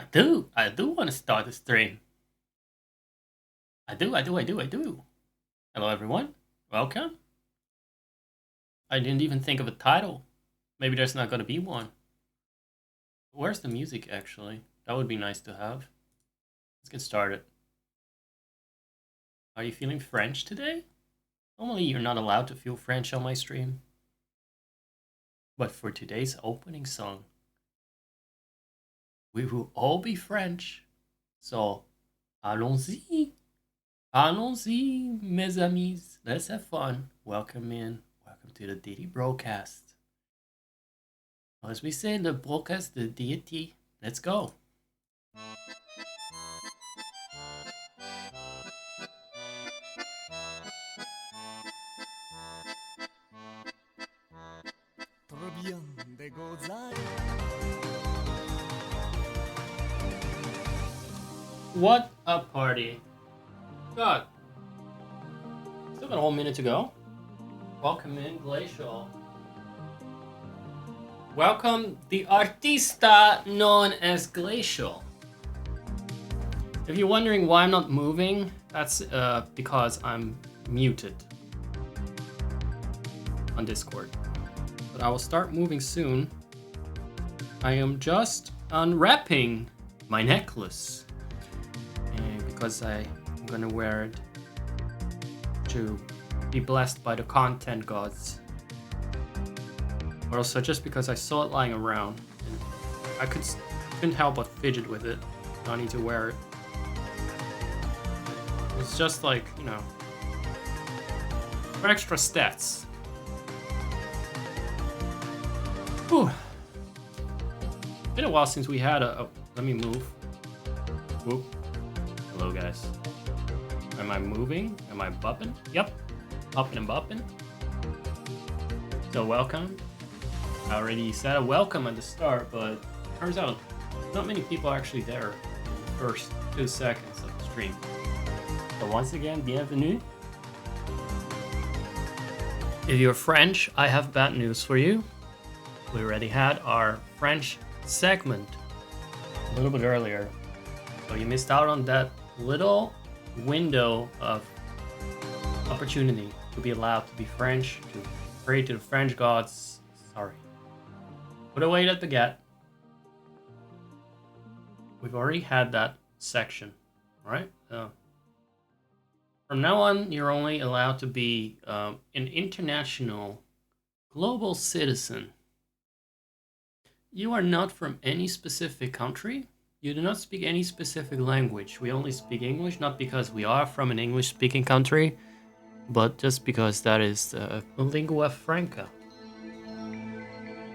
I do want to start the stream. I do. Hello, everyone. Welcome. I didn't even think of a title. Maybe there's not gonna be one. Where's the music, actually? That would be nice to have. Let's get started. Are you feeling French today? Normally, you're not allowed to feel French on my stream. But for today's opening song, we will all be French. So, allons-y. Allons-y, mes amis. Let's have fun. Welcome in. Welcome to the Deity Brocast. As we say in the Brocast, the Deity. Let's go. What a party. God. Still got a whole minute to go. Welcome in, Glacial. Welcome the artista known as Glacial. If you're wondering why I'm not moving, that's because I'm muted on Discord. But I will start moving soon. I am just unwrapping my necklace. And because I'm gonna wear it to be blessed by the content gods. Or also just because I saw it lying around. And I couldn't help but fidget with it. I need to wear it. It's just like, you know, for extra stats. Whew. Been a while since we had a let me move. Whoop. Hello, guys. Am I moving? Am I bopping? Yep. Bopping and bopping. So welcome. I already said a welcome at the start, but turns out not many people are actually there in the first 2 seconds of the stream. So once again, bienvenue. If you're French, I have bad news for you. We already had our French segment a little bit earlier. So you missed out on that little window of opportunity to be allowed to be French, to pray to the French gods. Sorry. Put away that baguette. We've already had that section, right? From now on, you're only allowed to be an international, global citizen. You are not from any specific country. You do not speak any specific language. We only speak English, not because we are from an English-speaking country, but just because that is lingua franca.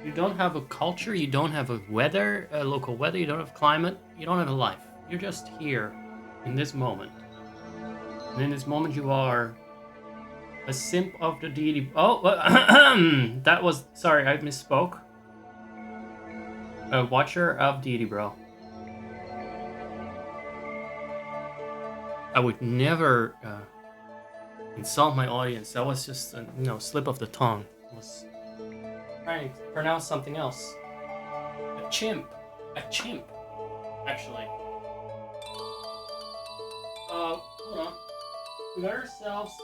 You don't have a culture, you don't have a weather, a local weather, you don't have climate, you don't have a life. You're just here in this moment. And in this moment you are a simp of the deity. Oh, that was, sorry, I misspoke. A watcher of deity, bro. I would never insult my audience. That was just a slip of the tongue. I was trying to pronounce something else. A chimp, actually. Hold on. We got ourselves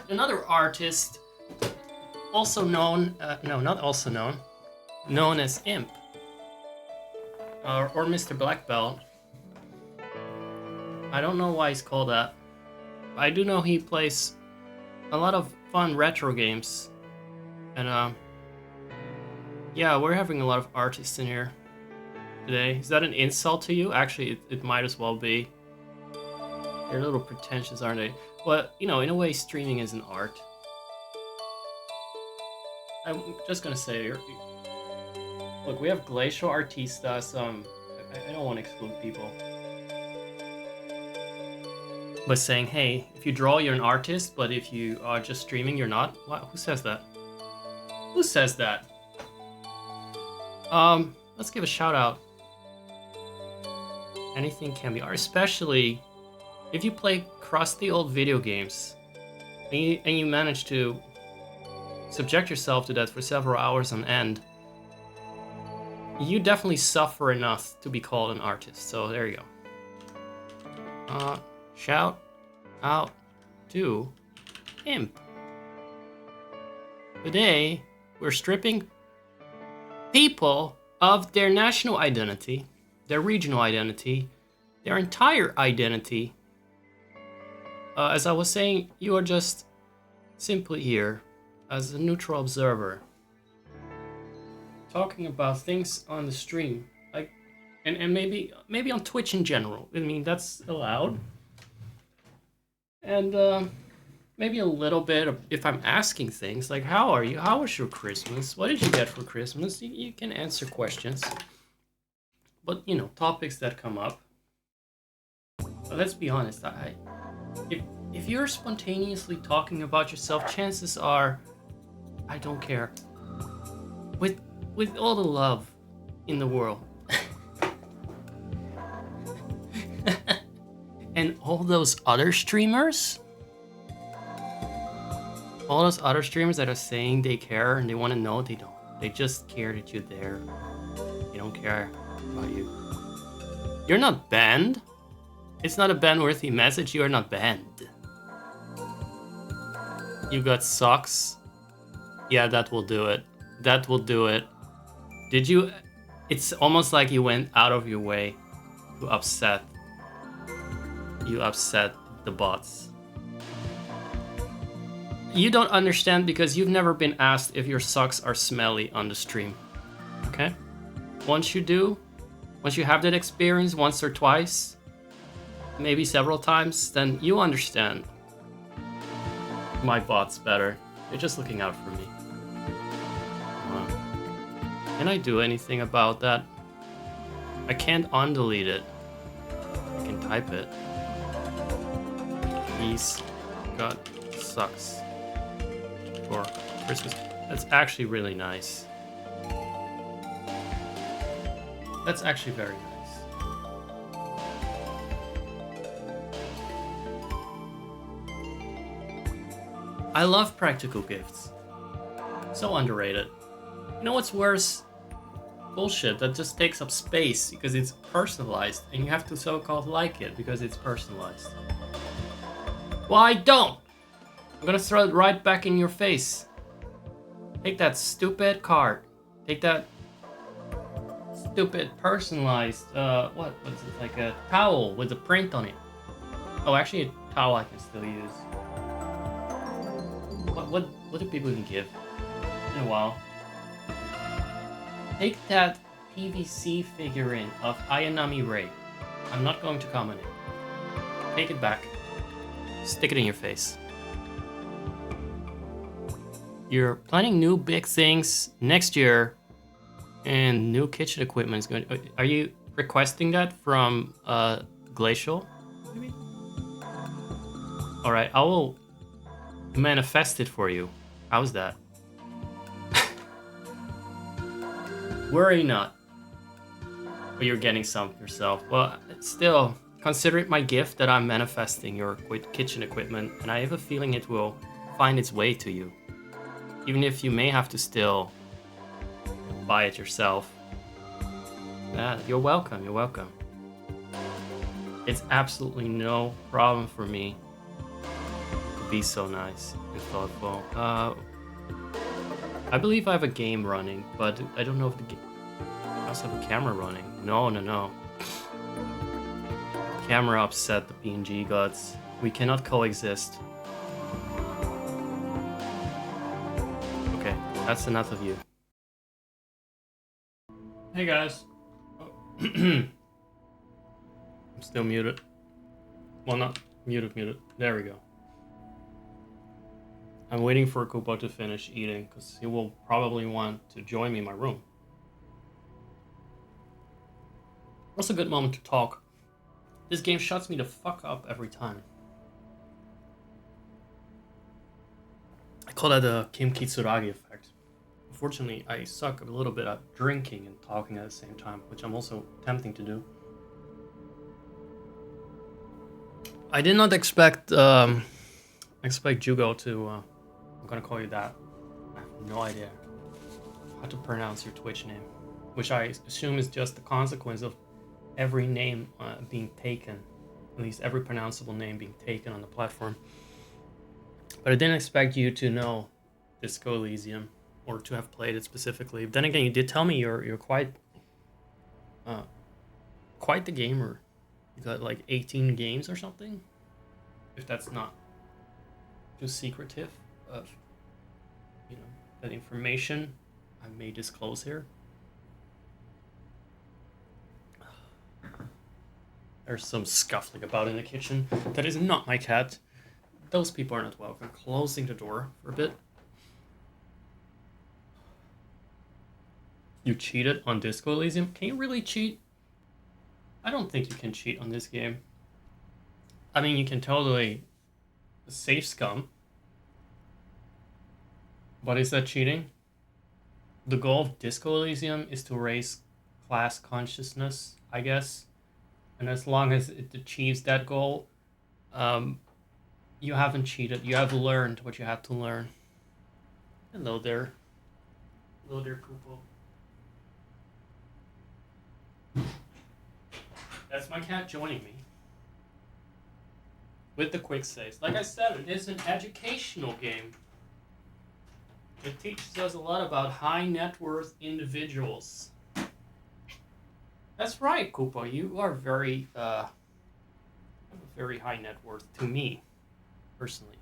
another artist, also known, not also known as Imp, or Mr. Black Belt. I don't know why he's called that. I do know he plays a lot of fun retro games. And yeah, we're having a lot of artists in here today. Is that an insult to you? Actually, it might as well be. They're a little pretentious, aren't they? But, in a way, streaming is an art. I'm just gonna say, look, we have Glacial Artista, so I don't want to exclude people. But saying, hey, if you draw, you're an artist, but if you are just streaming, you're not? What? Who says that? Who says that? Let's give a shout out. Anything can be art, especially if you play crusty old video games and you manage to subject yourself to that for several hours on end. You definitely suffer enough to be called an artist, so there you go. Shout out to Imp. Today, we're stripping people of their national identity, their regional identity, their entire identity. As I was saying, you are just simply here as a neutral observer, talking about things on the stream, like, and maybe on Twitch in general. I mean, that's allowed. And maybe a little bit of, if I'm asking things like, how are you? How was your Christmas? What did you get for Christmas? You can answer questions. But, you know, topics that come up. But let's be honest, if you're spontaneously talking about yourself, chances are I don't care. With all the love in the world. And all those other streamers? All those other streamers that are saying they care and they want to know, they don't. They just care that you're there. They don't care about you. You're not banned. It's not a ban-worthy message. You are not banned. You got socks. Yeah, that will do it. That will do it. Did you... It's almost like you went out of your way to upset. You upset the bots. You don't understand because you've never been asked if your socks are smelly on the stream. Okay? Once you do, once you have that experience once or twice, maybe several times, then you understand my bots better. They're just looking out for me. Can I do anything about that? I can't undelete it. I can type it. He's got socks for Christmas. That's actually really nice. That's actually very nice. I love practical gifts. So underrated. You know what's worse? Bullshit that just takes up space because it's personalized and you have to so-called like it because it's personalized. Well, I don't! I'm gonna throw it right back in your face. Take that stupid card. Take that stupid personalized, what's it, like a towel with a print on it. Oh, actually a towel I can still use. What do people even give? In a while. Take that PVC figurine of Ayanami Ray. I'm not going to comment it. Take it back. Stick it in your face. You're planning new big things next year, and new kitchen equipment is going. Are you requesting that from Glacial? Maybe. All right, I will manifest it for you. How's that? Worry not. But you're getting some yourself. Well, still, consider it my gift that I'm manifesting your kitchen equipment, and I have a feeling it will find its way to you. Even if you may have to still buy it yourself. Yeah, you're welcome, you're welcome. It's absolutely no problem for me to be so nice and thoughtful. I believe I have a game running, but I don't know if the game... I also have a camera running. No. Camera upset the PNG gods. We cannot coexist. Okay, that's enough of you. Hey guys. Oh. I'm still muted. Well, not muted. There we go. I'm waiting for Kupo to finish eating, because he will probably want to join me in my room. That's a good moment to talk. This game shuts me the fuck up every time. I call that the Kim Kitsuragi effect. Unfortunately, I suck a little bit at drinking and talking at the same time, which I'm also attempting to do. I did not expect Jugo to... I'm gonna call you that. I have no idea how to pronounce your Twitch name. which I assume is just the consequence of every name being taken, at least every pronounceable name being taken on the platform. But I didn't expect you to know Disco Elysium or to have played it specifically. Then again, you did tell me you're quite the gamer. You got like 18 games or something, if that's not too secretive of that information I may disclose here. There's some scuffling about in the kitchen. That is not my cat. Those people are not welcome. Closing the door for a bit. You cheated on Disco Elysium? Can you really cheat? I don't think you can cheat on this game. I mean, you can totally save scum. But is that cheating? The goal of Disco Elysium is to raise class consciousness, I guess. And as long as it achieves that goal, you haven't cheated. You have learned what you have to learn. Hello there. Hello there, Kupo. That's my cat joining me. With the quick saves. Like I said, it is an educational game. It teaches us a lot about high net worth individuals. That's right, Kupo. You are very high net worth to me, personally.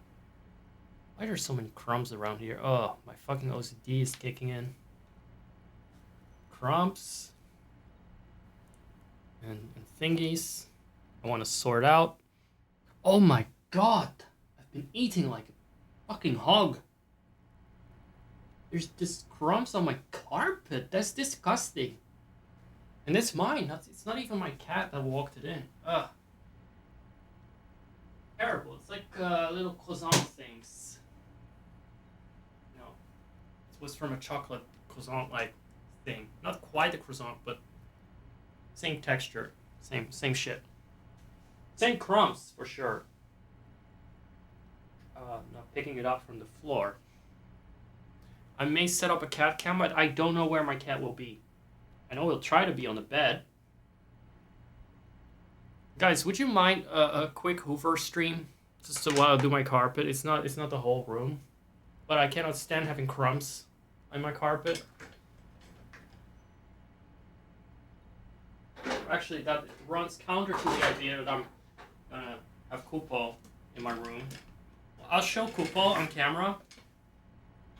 Why are there so many crumbs around here? Oh, my fucking OCD is kicking in. Crumbs. And thingies. I want to sort out. Oh my god. I've been eating like a fucking hog. There's this crumbs on my carpet. That's disgusting. And it's mine. It's not even my cat that walked it in. Ugh. Terrible. It's like little croissant things. You know, it was from a chocolate croissant-like thing. Not quite a croissant, but same texture. Same shit. Same crumbs, for sure. Not picking it up from the floor. I may set up a cat cam, but I don't know where my cat will be. I know he'll try to be on the bed. Guys, would you mind a quick Hoover stream? Just while I do my carpet. It's not the whole room. But I cannot stand having crumbs on my carpet. Actually, that runs counter to the idea that I'm gonna have Kupo in my room. I'll show Kupo on camera.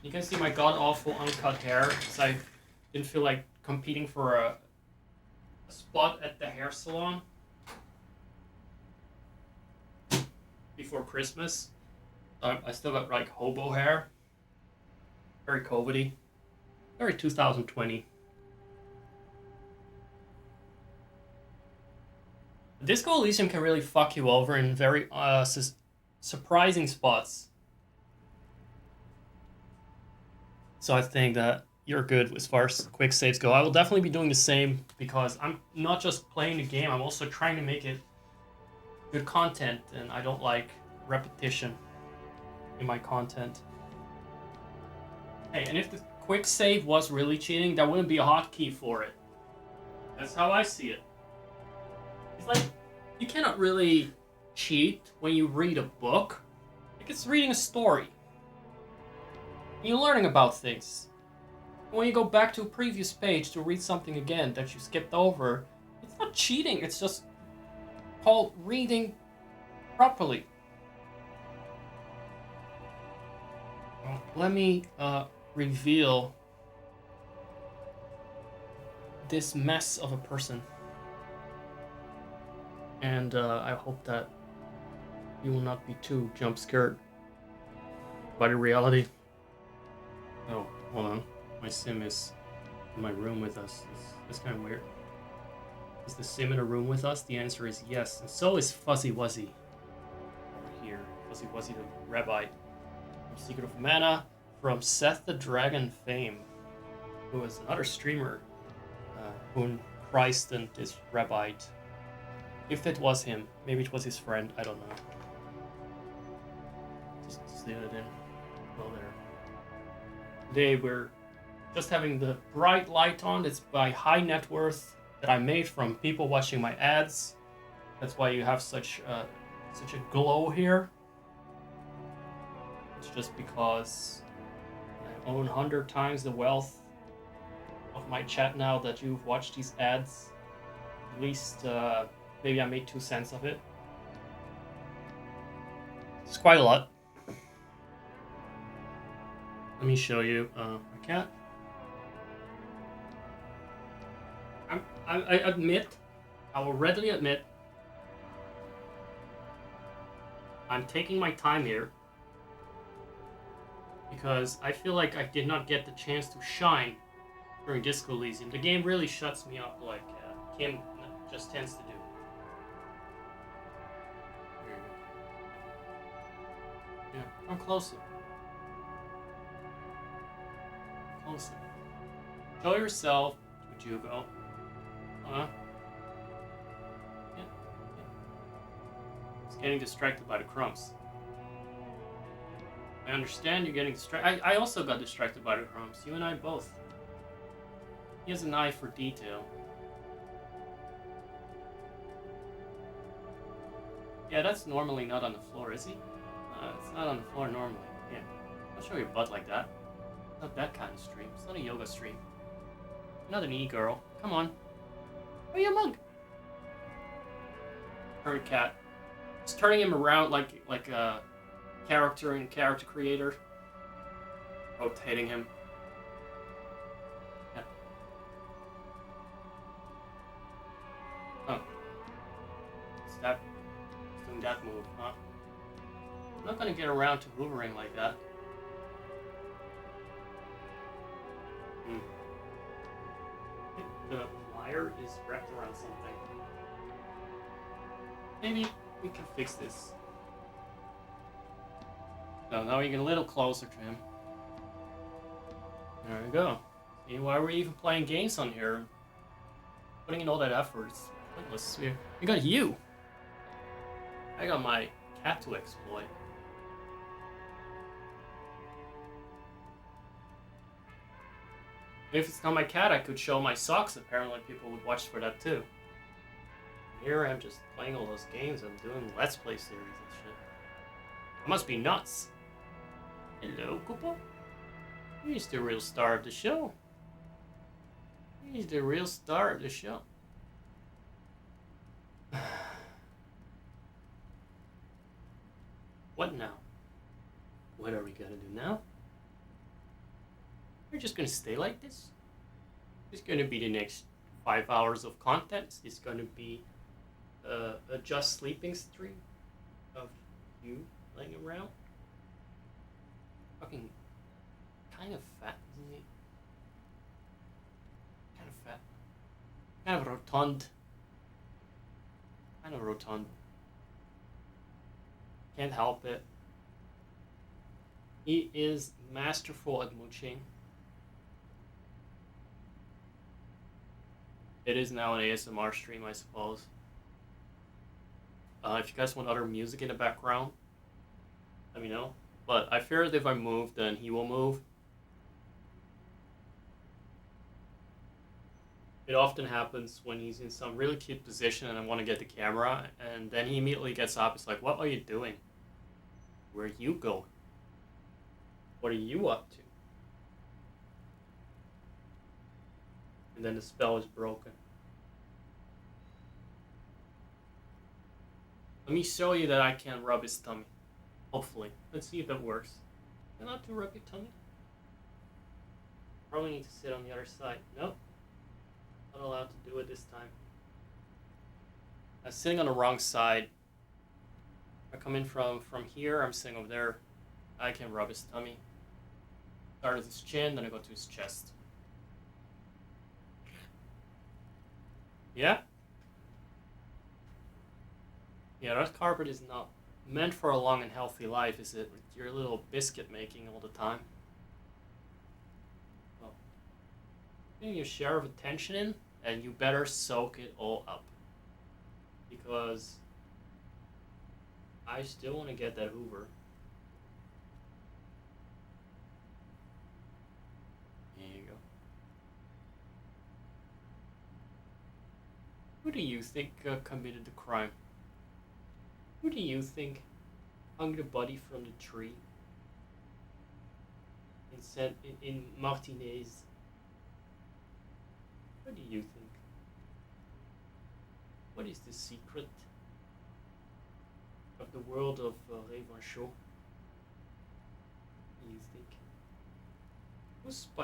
You can see my god-awful uncut hair, because I didn't feel like competing for a spot at the hair salon before Christmas. I still got like hobo hair. Very COVID-y. Very 2020. Disco Elysium can really fuck you over in very surprising spots. So I think that you're good as far as quick saves go. I will definitely be doing the same because I'm not just playing the game, I'm also trying to make it good content, and I don't like repetition in my content. Hey, and if the quick save was really cheating, there wouldn't be a hotkey for it. That's how I see it. It's like, you cannot really cheat when you read a book. Like, it's reading a story. You're learning about things. When you go back to a previous page to read something again that you skipped over, it's not cheating, it's just called reading properly. Well, let me reveal this mess of a person. And I hope that you will not be too jump scared by the reality. Oh, hold on. My sim is in my room with us. That's kind of weird. Is the sim in a room with us? The answer is yes. And so is Fuzzy Wuzzy. Over here. Fuzzy Wuzzy the Rabbi. From Secret of Mana. From Seth the Dragon fame. Who is another streamer. Who Christ and this Rabbite. If it was him. Maybe it was his friend. I don't know. Just slid it in. Well, there. Today we're just having the bright light on. It's by high net worth that I made from people watching my ads. That's why you have such a glow here. It's just because I own 100 times the wealth of my chat now that you've watched these ads. At least maybe I made 2 cents of it. It's quite a lot. Let me show you my cat. I admit, I will readily admit, I'm taking my time here because I feel like I did not get the chance to shine during Disco Elysium. The game really shuts me up like Kim just tends to do. Yeah, come closer. Closer. Show yourself, Jugo. Yeah. It's getting distracted by the crumbs. I understand you're getting distracted. I also got distracted by the crumbs. You and I both. He has an eye for detail. Yeah, that's normally not on the floor, is he? It's not on the floor normally. Yeah. Don't show your butt like that. It's not that kind of stream. It's not a yoga stream. You're not an e-girl. Come on. Where are you, mug? Turn cat. Just turning him around like a character and character creator. Rotating him. Yeah. Oh. Step. Doing that move, huh? I'm not gonna get around to hoovering like that. The wire is wrapped around something. Maybe we can fix this. So now we get a little closer to him. There we go. See, why are we even playing games on here? Putting in all that effort is pointless. We got you. I got my cat to exploit. If it's not my cat, I could show my socks. Apparently people would watch for that too. Here I am just playing all those games and doing Let's Play series and shit. I must be nuts. Hello, Koopa? He's the real star of the show. He's the real star of the show. What now? What are we gonna do now? We're just gonna stay like this? It's gonna be the next 5 hours of content. It's gonna be a just sleeping stream of you laying around. Fucking kind of fat, isn't he? Kind of fat. Kind of rotund. Kind of rotund. Can't help it. He is masterful at mooching. It is now an ASMR stream, I suppose. If you guys want other music in the background, let me know. But I fear that if I move, then he will move. It often happens when he's in some really cute position and I want to get the camera, and then he immediately gets up. It's like, what are you doing? Where are you going? What are you up to? And then the spell is broken. Let me show you that I can rub his tummy. Hopefully. Let's see if that works. Am I allowed to rub your tummy? Probably need to sit on the other side. Nope. Not allowed to do it this time. I'm sitting on the wrong side. I come in from here, I'm sitting over there. I can rub his tummy. Start at his chin, then I go to his chest. Yeah? Yeah, that carpet is not meant for a long and healthy life, is it? With your little biscuit making all the time. Well, getting your share of attention in, and you better soak it all up. Because I still want to get that Hoover. There you go. Who do you think committed the crime? Who do you think hung the body from the tree in Martinez? What do you think? What is the secret of the world of Revanchot? What do you think?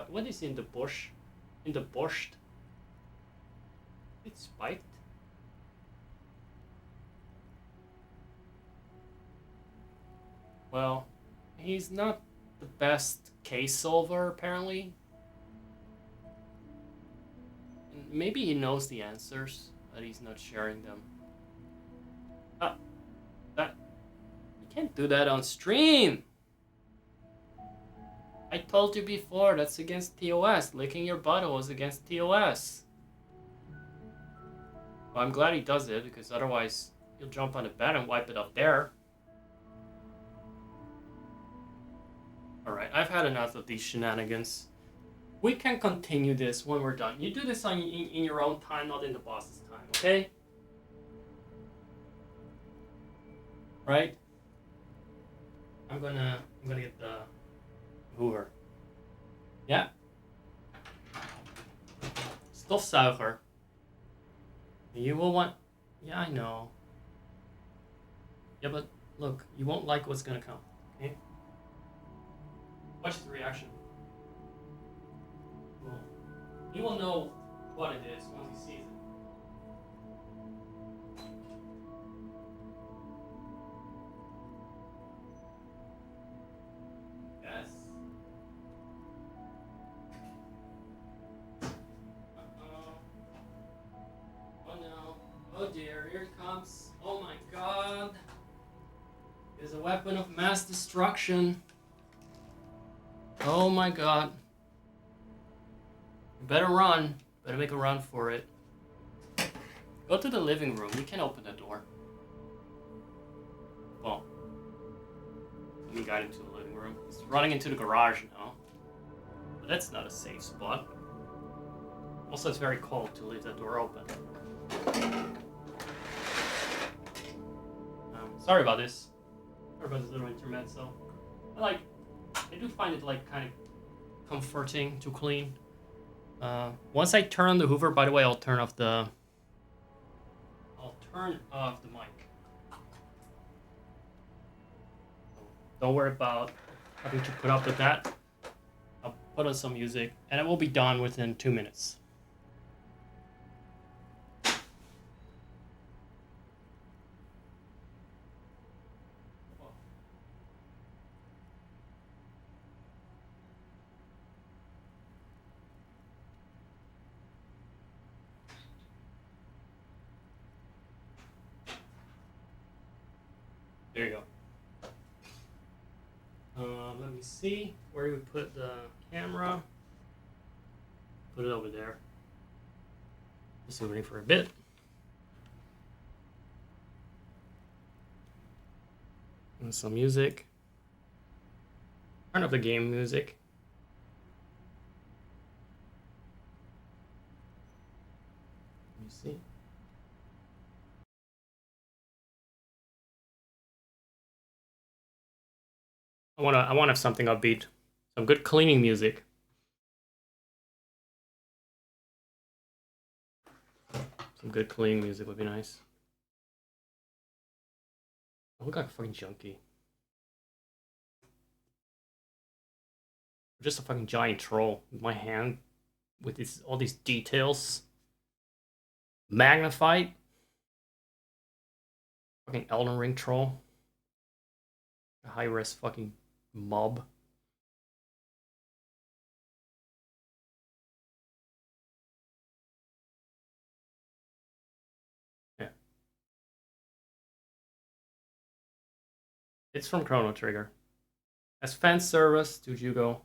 What is in the bush? In the borscht? It's spiked. Well, he's not the best case solver, apparently. And maybe he knows the answers, but he's not sharing them. You can't do that on stream! I told you before, that's against TOS. Licking your butthole is against TOS. Well, I'm glad he does it, because otherwise he'll jump on the bed and wipe it up there. Alright, I've had enough of these shenanigans. We can continue this when we're done. You do this in your own time, not in the boss's time, okay? Right? I'm gonna get the Hoover. Ja. Stofzuiger. You will want... Yeah, I know. Yeah, but look, you won't like what's gonna come, okay? Watch the reaction. Cool. He will know what it is once he sees it. Yes. Oh no. Oh dear, here it comes. Oh my god. It is a weapon of mass destruction. Oh my god. You better run. Better make a run for it. Go to the living room. You can open the door. Well, let me guide him to the living room. He's running into the garage now. But that's not a safe spot. Also, it's very cold to leave that door open. Sorry about this. Sorry about this little intermezzo. I do find it kind of comforting to clean. Once I turn on the Hoover, by the way, I'll turn off the mic. Don't worry about having to put up with that. I'll put on some music, and it will be done within 2 minutes. There you go. Let me see. Where do we put the camera? Put it over there. Just waiting for a bit. And some music. Turn up the game music. Let me see. I want to have something upbeat. Some good cleaning music. Some good cleaning music would be nice. I look like a fucking junkie. I'm just a fucking giant troll with my hand with all these details. Magnified. Fucking Elden Ring troll. A high-res fucking mob. Yeah. It's from Chrono Trigger. As fan service to Jugo.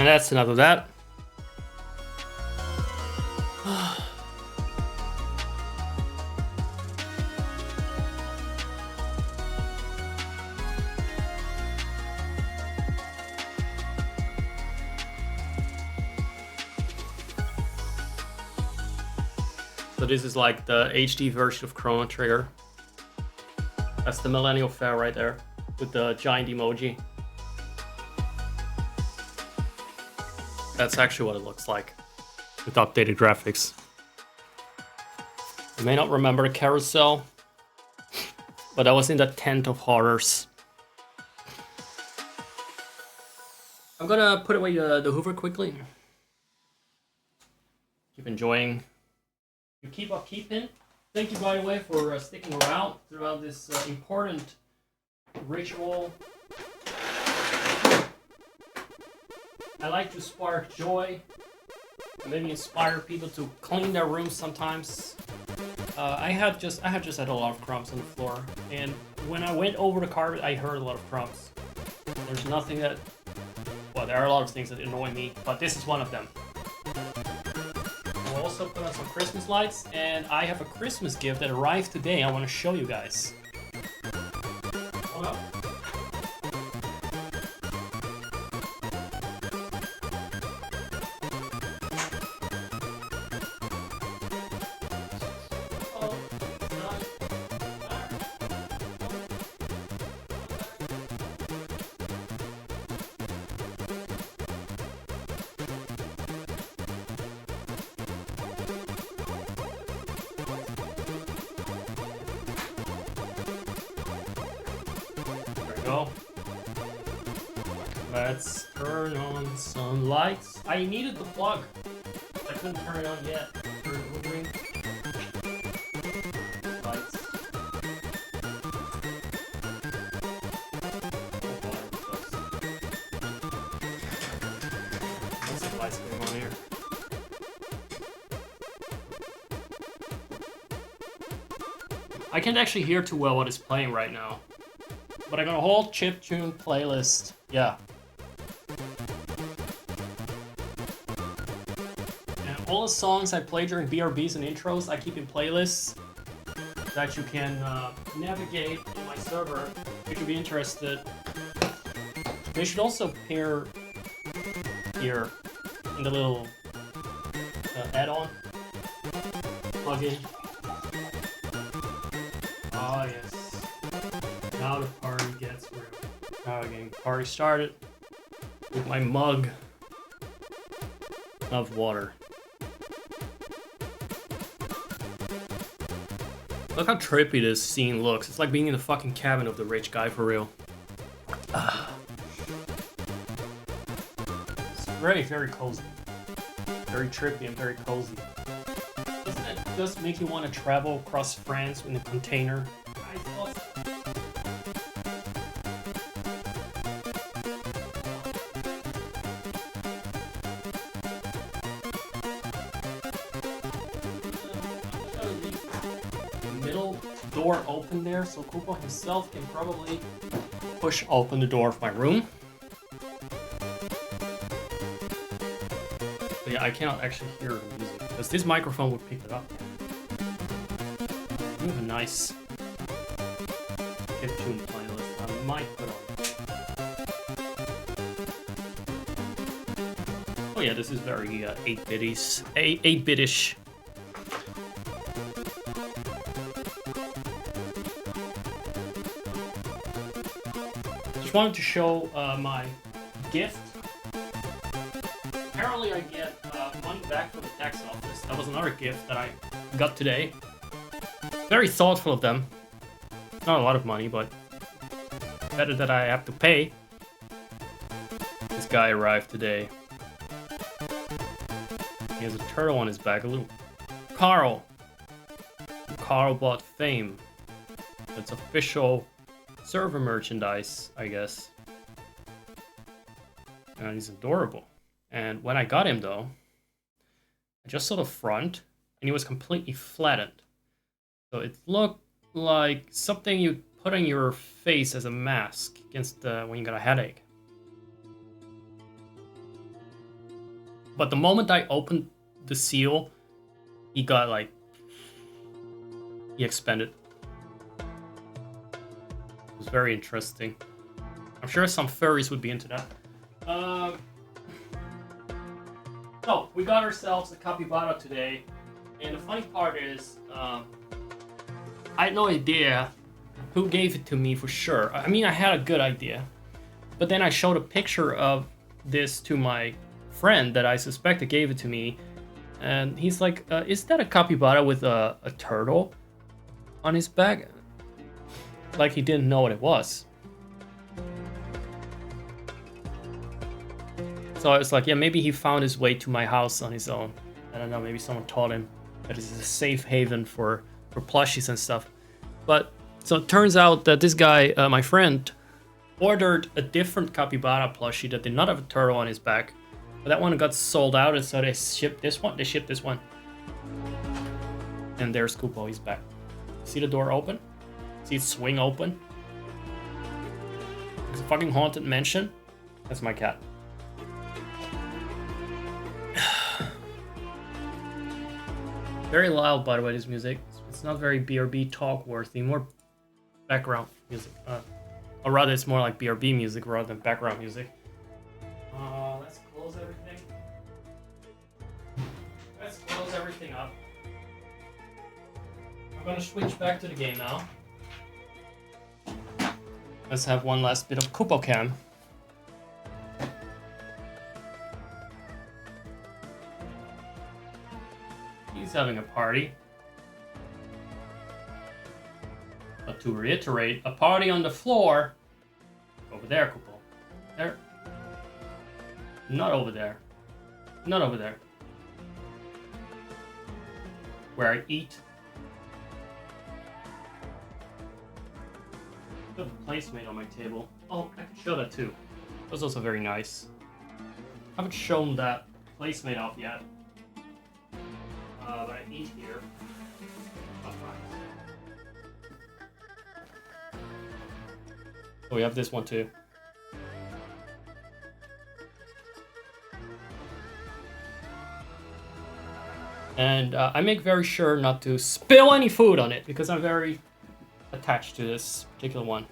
And that's enough of that. So this is like the HD version of Chrono Trigger. That's the Millennial Fair right there, with the giant emoji. That's actually what it looks like, with updated graphics. You may not remember the carousel, but I was in the tent of horrors. I'm gonna put away the Hoover quickly. Keep enjoying. You keep up keeping. Thank you, by the way, for sticking around throughout this important ritual. I like to spark joy, and maybe inspire people to clean their rooms sometimes. I had just had a lot of crumbs on the floor, and when I went over the carpet, I heard a lot of crumbs. There's nothing that, well, there are a lot of things that annoy me, but this is one of them. We'll also put on some Christmas lights, and I have a Christmas gift that arrived today I want to show you guys. Hold up. Go. Let's turn on some lights. I needed the plug. I couldn't turn it on yet. Lights. What's the lights going on here? I can't actually hear too well what is playing right now. But I got a whole chiptune playlist. Yeah. And all the songs I play during BRBs and intros, I keep in playlists that you can navigate in my server if you'd be interested. They should also appear here in the little add-on plugin. Oh, yes. Now the party gets real. Now we're getting the party started with my mug of water. Look how trippy this scene looks. It's like being in the fucking cabin of the rich guy for real. It's very, very cozy. Very trippy and very cozy. Doesn't it just make you want to travel across France in a container? I thought so. Door open there, so Kupo himself can probably push open the door of my room. But yeah, I cannot actually hear the music because this microphone would pick it up. We have a nice chiptune playlist I might put on. Oh yeah, this is very 8-bitish. Wanted to show my gift. Apparently I get money back from the tax office. That was another gift that I got today. Very thoughtful of them. Not a lot of money, but better that I have to pay. This guy arrived today. He has a turtle on his back. A little Carl. Carl bought fame. It's official server merchandise, I guess. And he's adorable. And when I got him, though, I just saw the front, and he was completely flattened. So it looked like something you put on your face as a mask against when you got a headache. But the moment I opened the seal, he got like, he expanded. It was very interesting. I'm sure some furries would be into that. So we got ourselves a capybara today, and the funny part is, I had no idea who gave it to me for sure. I mean, I had a good idea, but then I showed a picture of this to my friend that I suspected gave it to me, and he's like, "Is that a capybara with a turtle on his back?" Like he didn't know what it was. So I was like, yeah, maybe he found his way to my house on his own. I don't know, maybe someone taught him that it's a safe haven for plushies and stuff. But, so it turns out that this guy, my friend, ordered a different capybara plushie that did not have a turtle on his back. But that one got sold out, and so they shipped this one. And there's Kupo, he's back. See the door open? See it swing open? It's a fucking haunted mansion. That's my cat. Very loud, by the way, this music. It's not very BRB talk worthy, more background music. Or rather, it's more like BRB music rather than background music. Let's close everything. Let's close everything up. I'm gonna switch back to the game now. Let's have one last bit of Kupo Cam. He's having a party. But to reiterate, a party on the floor. Over there, Kupo. There. Not over there. Not over there. Where I eat. I have a placemat on my table. Oh, I can show that too. That was also very nice. I haven't shown that placemat off yet. But I eat here. Oh, we have this one too. And I make very sure not to spill any food on it because I'm very attached to this particular one.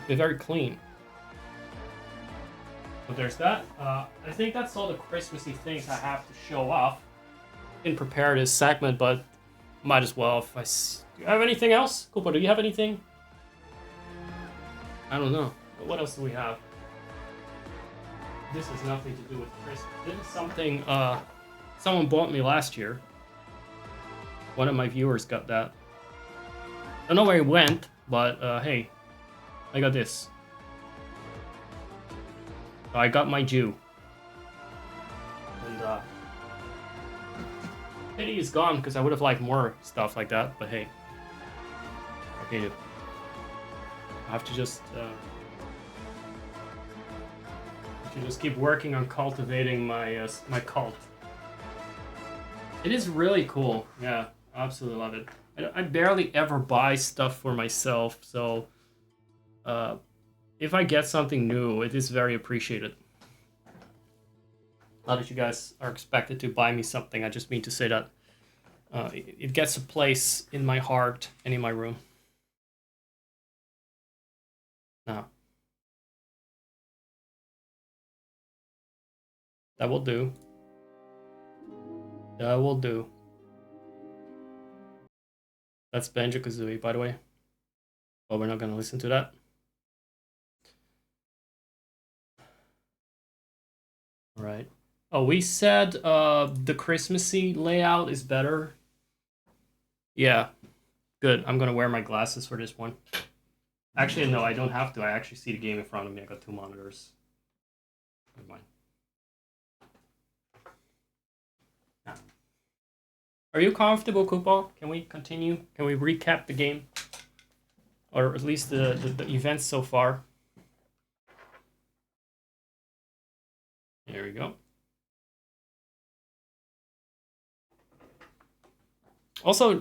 They're very clean. So there's that. I think that's all the Christmassy things I have to show off. Didn't prepare this segment, but might as well. If do you have anything else? Kupo, do you have anything? I don't know. What else do we have? This has nothing to do with Christmas. This is something someone bought me last year. One of my viewers got that. I don't know where it went, but hey, I got this. I got my Jew. And pity is gone because I would have liked more stuff like that, but hey. Okay, dude. I have to just keep working on cultivating my my cult. It is really cool. Yeah, absolutely love it. I barely ever buy stuff for myself, so if I get something new, it is very appreciated. Not that you guys are expected to buy me something. I just mean to say that it gets a place in my heart and in my room. Now, that will do. That will do. That's Banjo-Kazooie, by the way. But we're not going to listen to that. All right. Oh, we said the Christmassy layout is better. Yeah, good. I'm going to wear my glasses for this one. Actually, no, I don't have to. I actually see the game in front of me. I got two monitors. Never mind. Yeah. Are you comfortable, Kupo? Can we continue? Can we recap the game? Or at least the events so far? There we go. Also,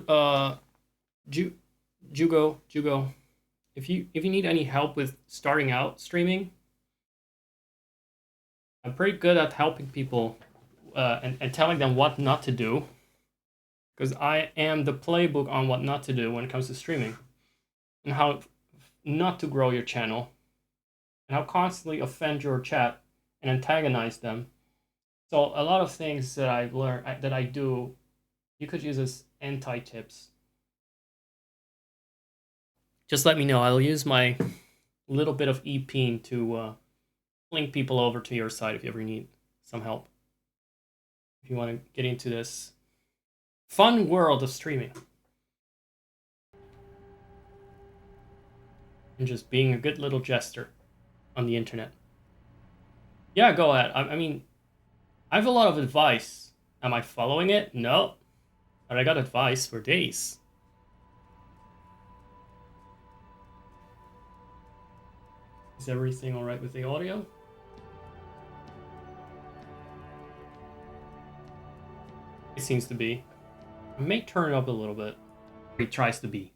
Jugo, if you need any help with starting out streaming, I'm pretty good at helping people and telling them what not to do, because I am the playbook on what not to do when it comes to streaming, and how not to grow your channel, and how constantly offend your chat and antagonize them. So a lot of things that I've learned that I do, you could use as anti-tips. Just let me know. I'll use my little bit of EP to link people over to your site if you ever need some help. If you want to get into this fun world of streaming. And just being a good little jester on the internet. Yeah, go ahead. I mean, I have a lot of advice. Am I following it? No. But I got advice for days. Is everything alright with the audio? It seems to be. I may turn it up a little bit. He tries to be.